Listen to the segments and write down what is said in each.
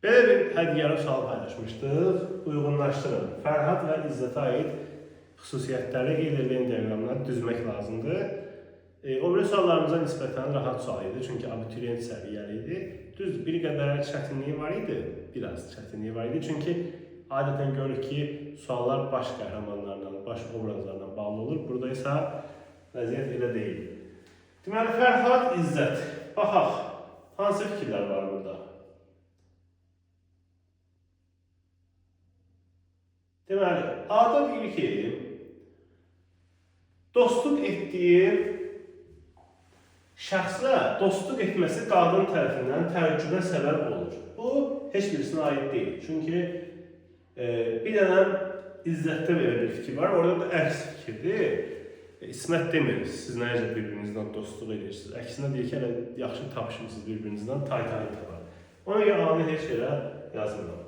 Belə bir hədiyyəli sual paylaşmışdıq. Uyğunlaşdırın. Fərhad və İzzətə aid xüsusiyyətləri Euler-Venn diaqramına düzmək lazımdır. O biri suallarımıza nisbətən rahat sual idi, çünki abituriyent səviyyəli idi. Düz bir qədər çətinliyi var idi, biraz çətinliyi var idi. Çünki adətən görürük ki, suallar baş qəhrəmanlarla, baş obrazlarla bağlı olur. Burada isə vəziyyət elə deyil. Deməli, Fərhad, İzzət. Baxaq, hansı fikirlər var burada? Deməli, A-da deyir ki, dostluq etdiyi şəxslə dostluq etməsi qadın tərəfindən təəccübə səbəb olur. Bu, heç birisinə aid deyil. Çünki bir dənə İzzətdə belə bir fikir var, orada da əks fikirdir. İsmət demir, siz nəyəcə bir-birinizdən dostluq edirsiniz. Əksinə deyir ki, elə yaxşı tapışmışsınız bir-birinizdən, tay-tay var. Ona görə A-nı heç yerə yazmıram.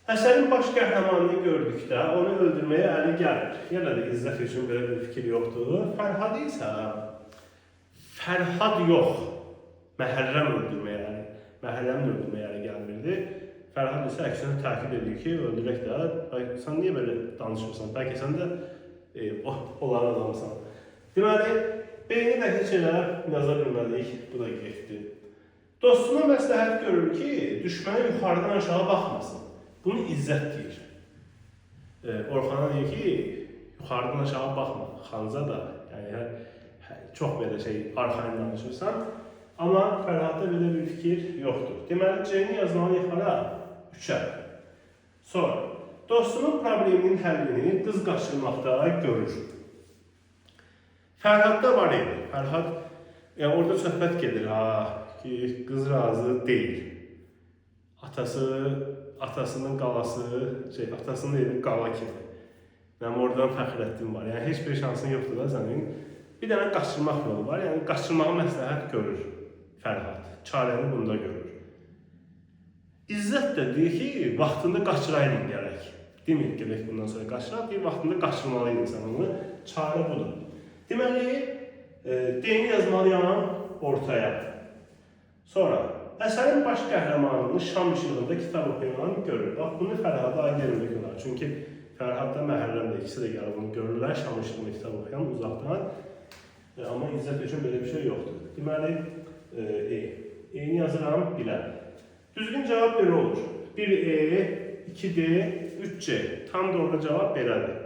Əsərin baş qəhrəmanını gördükdə onu öldürməyə əli gəlir. Yenə də İzzət üçün belə bir fikir yoxdur. Fərhad isə Fərhad yox, Məhərrəm öldürməyə əli gəlmirdi. Fərhad isə əksinə təkid edir ki, öldürək də, sən niyə belə danışırsan? Bəlkə sən də onların adamısan. Deməli, beyni də heç elə yaza bilmədik, bu da getdi. Dostuna məsləhət görür ki, düşməni yuxarıdan aşağı baxmasın. Bunu İzzət deyir. Orxana deyir ki, yuxarıdan aşağı baxma, Xanza da, yəni çox belə arxain danışırsan. Amma Fərhadda belə bir fikir yoxdur. Deməli, C-ni yazmalı yuxara 3-ə. Sonra, dostunun probleminin həllini qız qaçırmaqda görür. Fərhadda var idi. Fərhad, orada söhbət gedir, ki, qız razı deyil. Atasının qalası, atasının evi qala kimi. Yəni, oradan Fəxrəddin var. Yəni, heç bir şansın yoxdur da sənin. Bir dənə qaçırmaq yolu var. Yəni, qaçırmağı məsləhət görür Fərhad. Çarəni bunda görür. İzzət də deyir ki, vaxtında qaçıraydın gərək. Demir, gərək bundan sonra qaçıraq. Deyir, vaxtında qaçırmalıydın sən onu. Çarə budur. Deməli, D-ni yazmalıyam ortaya. Sonra, əsərin baş qəhrəmanını şam işığında kitab oxuyan görür. Bax, bunu Fərhada aid eləmək olar. Çünki Fərhadda Məhərrəmdə ikisi də gəlib bunu görürlər, şam işığında kitab oxuyan uzaqdan. Amma İzzət üçün belə bir şey yoxdur. Deməli, E-ni yazıram, bilə. Düzgün cavab belə olur. 1E, 2D, 3C. Tam doğru cavab belədir.